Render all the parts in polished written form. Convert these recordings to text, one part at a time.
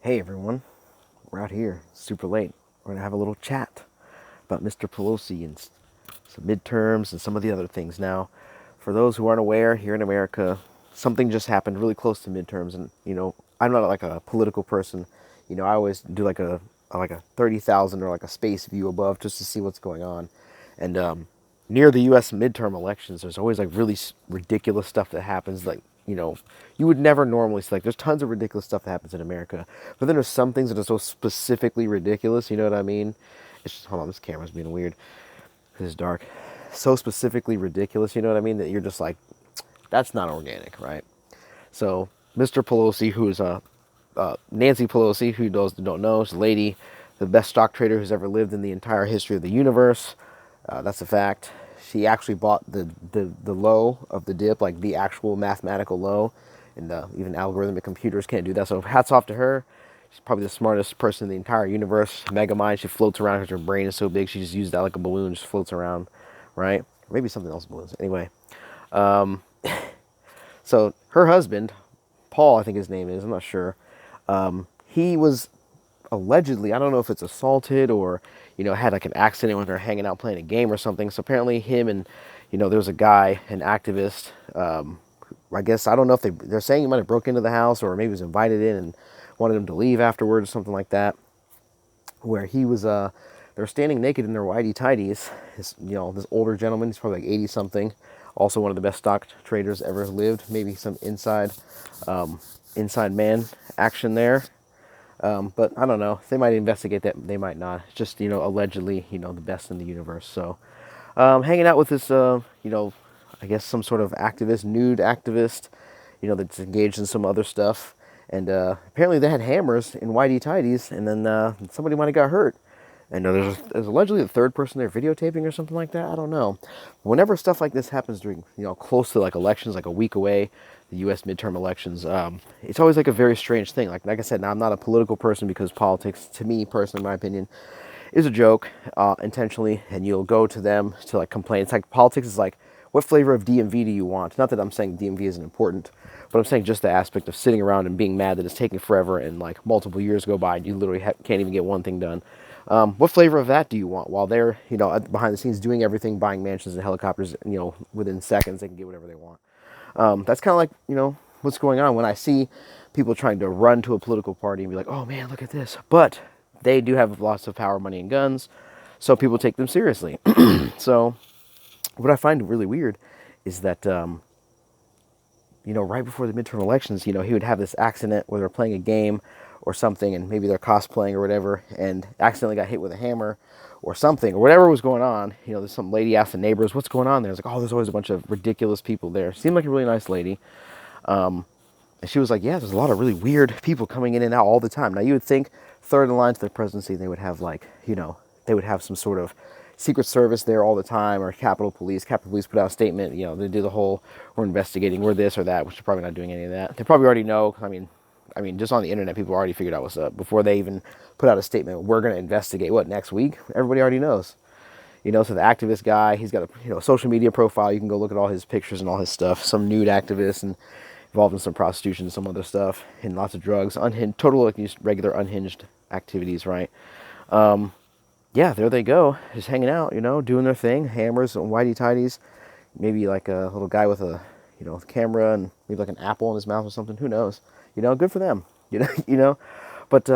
Hey everyone, we're out here, super late. We're gonna have a little chat about Mr. Pelosi and some midterms and some of the other things. Now, for those who aren't aware, here in America, something just happened really close to midterms, and I'm not like a political person. I always do like a 30,000 or like a space view above just to see what's going on. And near the U.S. midterm elections, there's always like really ridiculous stuff that happens. Like you would never normally see. Like there's tons of ridiculous stuff that happens in America, but then there's some things that are so specifically ridiculous. You know what I mean? It's just, hold on, this camera's being weird. It's dark. So specifically ridiculous. You know what I mean? That you're just like, that's not organic, right? So Mr. Pelosi, who is a Nancy Pelosi, who those that don't know, is a lady, the best stock trader who's ever lived in the entire history of the universe. That's a fact. She actually bought the low of the dip, like the actual mathematical low, and even algorithmic computers can't do that. So hats off to her. She's probably the smartest person in the entire universe. Mega mind. She floats around because her brain is so big. She just uses that like a balloon, just floats around, right? Or maybe something else balloons. Anyway, so her husband, Paul, I think his name is. I'm not sure. He was allegedly, I don't know if it's assaulted or, had like an accident when they're hanging out playing a game or something. So apparently him and, there was a guy, an activist. I guess, I don't know if they're saying he might have broke into the house or maybe was invited in and wanted him to leave afterwards or something like that. Where he was, they were standing naked in their whitey tighties. This older gentleman, he's probably like 80 something. Also one of the best stock traders ever lived. Maybe some inside man action there. But I don't know. They might investigate that. They might not. It's just, allegedly, the best in the universe. So, hanging out with this, I guess some sort of activist, nude activist, that's engaged in some other stuff. And apparently they had hammers in whitey tighties, and then somebody might have got hurt. And there's allegedly a third person there videotaping or something like that. I don't know. Whenever stuff like this happens during, close to like elections, like a week away, the U.S. midterm elections, it's always like a very strange thing. Like I said, now I'm not a political person because politics, to me personally, in my opinion, is a joke intentionally, and you'll go to them to like complain. It's like politics is like, what flavor of DMV do you want? Not that I'm saying DMV isn't important, but I'm saying just the aspect of sitting around and being mad that it's taking forever and like multiple years go by and you literally can't even get one thing done. What flavor of that do you want? While they're, behind the scenes doing everything, buying mansions and helicopters, within seconds they can get whatever they want. That's kind of like, what's going on when I see people trying to run to a political party and be like, oh man, look at this. But they do have lots of power, money, and guns, so people take them seriously. So what I find really weird is that, right before the midterm elections, he would have this accident where they're playing a game or something, and maybe they're cosplaying or whatever, and accidentally got hit with a hammer or something, or whatever was going on. There's some lady asked the neighbors, what's going on there? It's like, oh, there's always a bunch of ridiculous people there. Seemed like a really nice lady. And she was like, yeah, there's a lot of really weird people coming in and out all the time. Now, you would think third in line to the presidency, they would have like, they would have some sort of Secret Service there all the time, or Capitol Police. Capitol Police put out a statement, they do the whole, we're investigating, we're this or that, which they're probably not doing any of that. They probably already know. I mean, just on the internet, people already figured out what's up before they even put out a statement. We're going to investigate what next week. Everybody already knows. So the activist guy, he's got a social media profile. You can go look at all his pictures and all his stuff. Some nude activist and involved in some prostitution and some other stuff and lots of drugs. Unhinged, total like just regular unhinged activities, right? Yeah, there they go, just hanging out, doing their thing. Hammers and whitey tighties. Maybe like a little guy with a camera and maybe like an apple in his mouth or something. Who knows? Good for them. But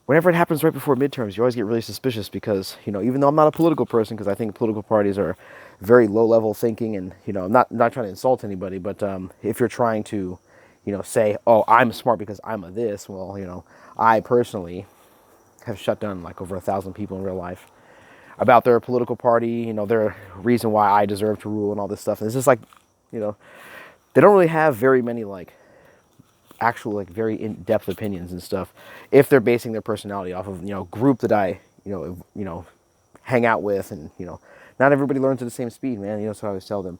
whenever it happens right before midterms, you always get really suspicious because even though I'm not a political person, because I think political parties are very low level thinking, and I'm not trying to insult anybody, but if you're trying to say, oh, I'm smart because I'm a this, well, I personally have shut down like over 1,000 people in real life about their political party, their reason why I deserve to rule and all this stuff. And it's just like, they don't really have very many like actual like very in-depth opinions and stuff if they're basing their personality off of group that I hang out with, and not everybody learns at the same speed, man. So I always tell them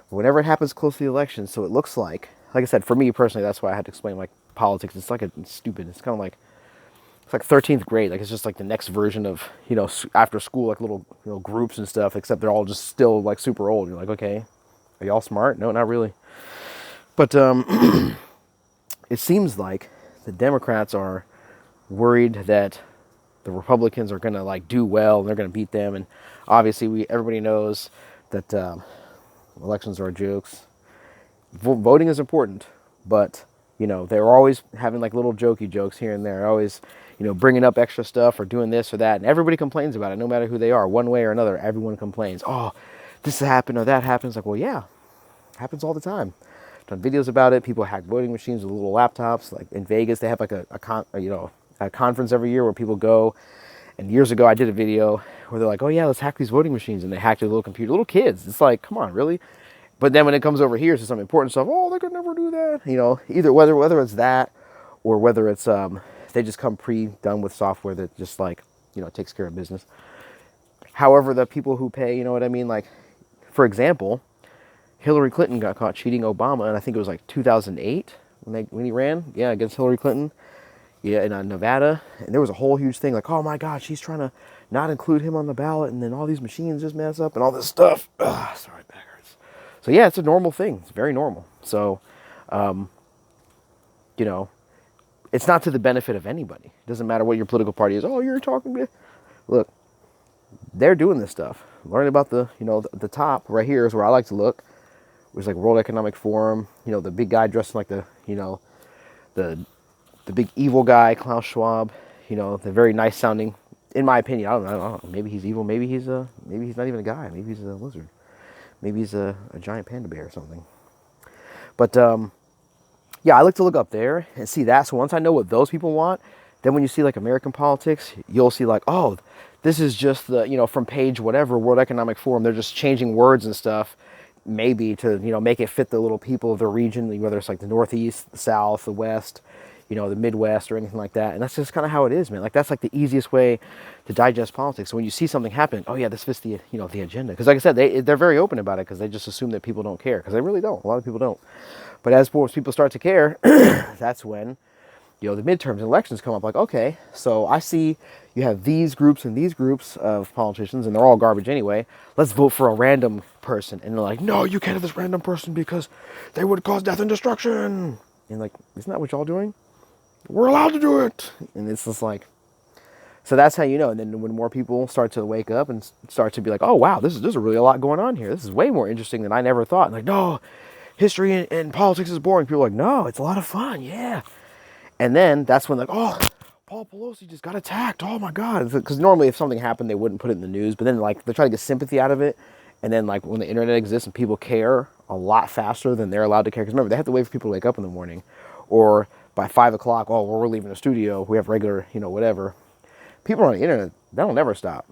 whenever it happens close to the election, so it looks like I said, for me personally, that's why I had to explain like politics. It's like it's stupid. It's kind of like, it's like 13th grade. Like it's just like the next version of after school, like little groups and stuff, except they're all just still like super old. You're like, okay, are y'all smart? No, not really. But it seems like the Democrats are worried that the Republicans are going to like do well and they're going to beat them. And obviously, everybody knows that elections are jokes. Voting is important, but they're always having like little jokey jokes here and there. Always, bringing up extra stuff or doing this or that, and everybody complains about it, no matter who they are, one way or another. Everyone complains. Oh, this happened or that happens. Like, well, yeah, it happens all the time. I've done videos about it. People hack voting machines with little laptops. Like in Vegas, they have like a conference every year where people go. And years ago, I did a video where they're like, "Oh yeah, let's hack these voting machines," and they hacked a little computer. Little kids. It's like, come on, really? But then when it comes over here to some important stuff, oh, they could never do that. Either whether it's that or whether it's they just come pre-done with software that just like takes care of business. However, the people who pay, you know what I mean? Like, for example, Hillary Clinton got caught cheating Obama, and I think it was like 2008 when he ran, yeah, against Hillary Clinton, yeah, in Nevada, and there was a whole huge thing like, oh my God, she's trying to not include him on the ballot, and then all these machines just mess up and all this stuff. Ugh, sorry, back hurts. So yeah, it's a normal thing. It's very normal. So, it's not to the benefit of anybody. It doesn't matter what your political party is. Oh, you're talking to... Look, they're doing this stuff. Learning about the top right here is where I like to look. It was like World Economic Forum. The big guy dressed in like the big evil guy, Klaus Schwab. The very nice sounding, in my opinion. I don't know. Maybe he's evil. Maybe he's not even a guy. Maybe he's a lizard. Maybe he's a giant panda bear or something. But yeah, I like to look up there and see that. So once I know what those people want, then when you see like American politics, you'll see like, oh, this is just the, from page whatever, World Economic Forum. They're just changing words and stuff, maybe to, make it fit the little people of the region, whether it's like the Northeast, the South, the West, the Midwest or anything like that. And that's just kind of how it is, man. Like that's like the easiest way to digest politics. So when you see something happen, oh yeah, this fits the, the agenda. Because like I said, they're very open about it because they just assume that people don't care. Because they really don't. A lot of people don't. But as people start to care, that's when, the midterms and elections come up. Like, okay, so I see you have these groups and these groups of politicians, and they're all garbage anyway. Let's vote for a random person. And they're like, no, you can't have this random person because they would cause death and destruction. And like, isn't that what y'all doing? We're allowed to do it. And it's just like, so that's how you know. And then when more people start to wake up and start to be like, oh, wow, there's really a lot going on here. This is way more interesting than I never thought. And like, no, history and politics is boring. People are like, no, it's a lot of fun. Yeah. And then that's when like, oh, Paul Pelosi just got attacked. Oh my God. Because normally if something happened, they wouldn't put it in the news. But then like they're trying to get sympathy out of it. And then like when the internet exists and people care a lot faster than they're allowed to care. Because remember, they have to wait for people to wake up in the morning. Or by 5 o'clock, oh, well, we're leaving the studio. We have regular, whatever. People on the internet, that'll never stop.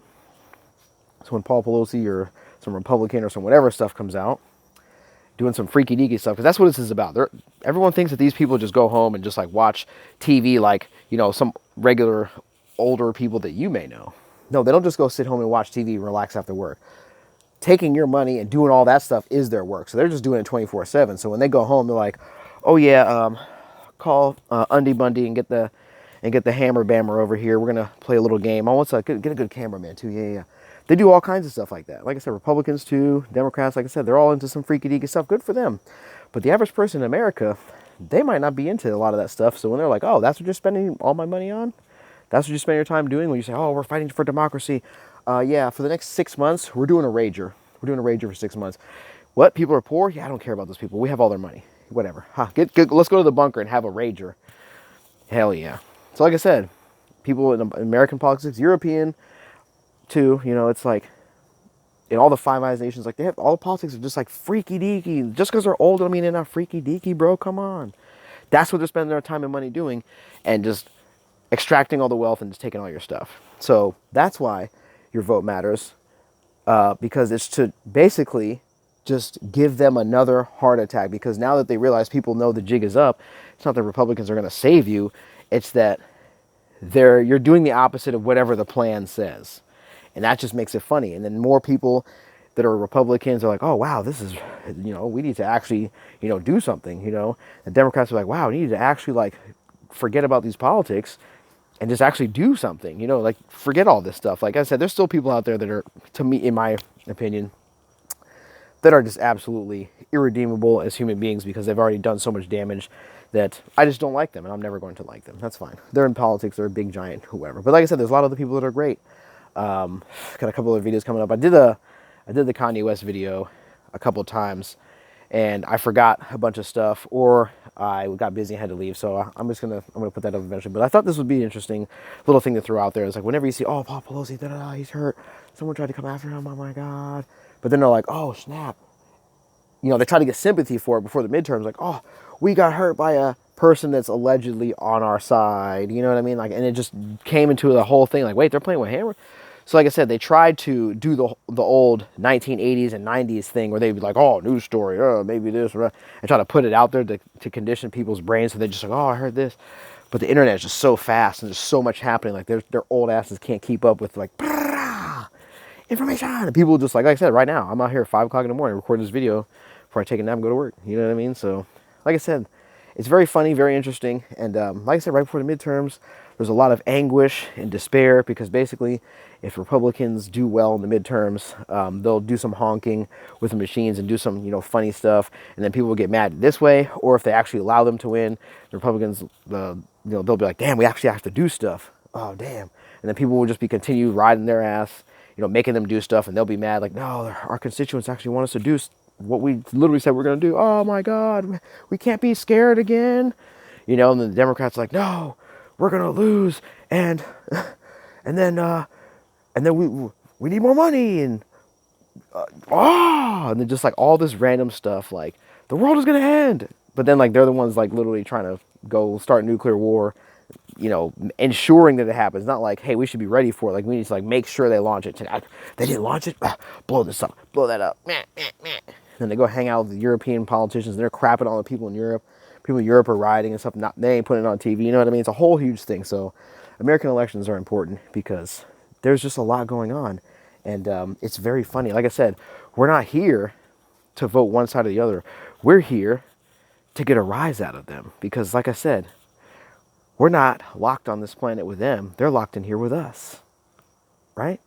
So when Paul Pelosi or some Republican or some whatever stuff comes out, doing some freaky deaky stuff, because that's what this is about. Everyone thinks that these people just go home and just like watch TV like, some regular older people that you may know. No, they don't just go sit home and watch TV and relax after work. Taking your money and doing all that stuff is their work. So they're just doing it 24/7. So when they go home, they're like, oh yeah, call Undy Bundy and get the hammer bammer over here. We're gonna play a little game. Oh, get a good cameraman too. Yeah. They do all kinds of stuff like that. Like I said, Republicans too, Democrats, like I said, they're all into some freaky deaky stuff. Good for them. But the average person in America, they might not be into a lot of that stuff. So when they're like, oh, that's what you're spending all my money on? That's what you spend your time doing? When you say, oh, we're fighting for democracy. Yeah, for the next 6 months, we're doing a rager. We're doing a rager for 6 months. What? People are poor? Yeah, I don't care about those people. We have all their money. Whatever. Let's go to the bunker and have a rager. Hell yeah. So like I said, people in American politics, European too, it's like in all the Five Eyes nations, like they have all the politics are just like freaky deaky. Just because they're old, I mean they're not freaky deaky, bro. Come on. That's what they're spending their time and money doing, and just extracting all the wealth and just taking all your stuff. So that's why your vote matters, because it's to basically just give them another heart attack. Because now that they realize people know the jig is up, it's not that Republicans are going to save you. It's that you're doing the opposite of whatever the plan says. And that just makes it funny. And then more people that are Republicans are like, oh, wow, this is, we need to actually, do something, The Democrats are like, wow, we need to actually, like, forget about these politics and just actually do something, like, forget all this stuff. Like I said, there's still people out there that are, to me, in my opinion, that are just absolutely irredeemable as human beings because they've already done so much damage that I just don't like them, and I'm never going to like them. That's fine. They're in politics. They're a big giant, whoever. But like I said, there's a lot of other people that are great. Got a couple of videos coming up. I did the Kanye West video a couple of times, and I forgot a bunch of stuff, or I got busy and had to leave. So I'm gonna put that up eventually. But I thought this would be an interesting little thing to throw out there. It's like whenever you see, oh, Paul Pelosi, da da da, he's hurt. Someone tried to come after him. Oh my God. But then they're like, oh snap. They try to get sympathy for it before the midterms. Like, oh, we got hurt by a person that's allegedly on our side. You know what I mean? Like, and it just came into the whole thing. Like, wait, they're playing with hammer. So, like I said, they tried to do the old 1980s and 90s thing where they'd be like, oh, news story, maybe this, and try to put it out there to condition people's brains. So they're just like, oh, I heard this. But the internet is just so fast and there's so much happening. Like, their old asses can't keep up with, like, information. And people just like I said, right now, I'm out here at 5 o'clock in the morning recording this video before I take a nap and go to work. You know what I mean? So, like I said, it's very funny, very interesting. And like I said, right before the midterms, there's a lot of anguish and despair because basically, if Republicans do well in the midterms, they'll do some honking with the machines and do some, funny stuff. And then people will get mad this way. Or if they actually allow them to win, the Republicans, they'll be like, damn, we actually have to do stuff. Oh, damn. And then people will just be continue riding their ass, making them do stuff, and they'll be mad, like, no, our constituents actually want us to do what we literally said we're going to do. Oh my God, we can't be scared again. And then the Democrats are like, no, we're going to lose. And then we need more money. And and then just like all this random stuff, like the world is going to end. But then like they're the ones like literally trying to go start nuclear war, ensuring that it happens. Not like, hey, we should be ready for it. Like, we need to like make sure they launch it. They didn't launch it. Blow this up. Blow that up. And they go hang out with the European politicians. And they're crapping on the people in Europe. People in Europe are rioting and stuff. They ain't putting it on TV. You know what I mean? It's a whole huge thing. So American elections are important because there's just a lot going on. And it's very funny. Like I said, we're not here to vote one side or the other. We're here to get a rise out of them. Because like I said, we're not locked on this planet with them. They're locked in here with us. Right?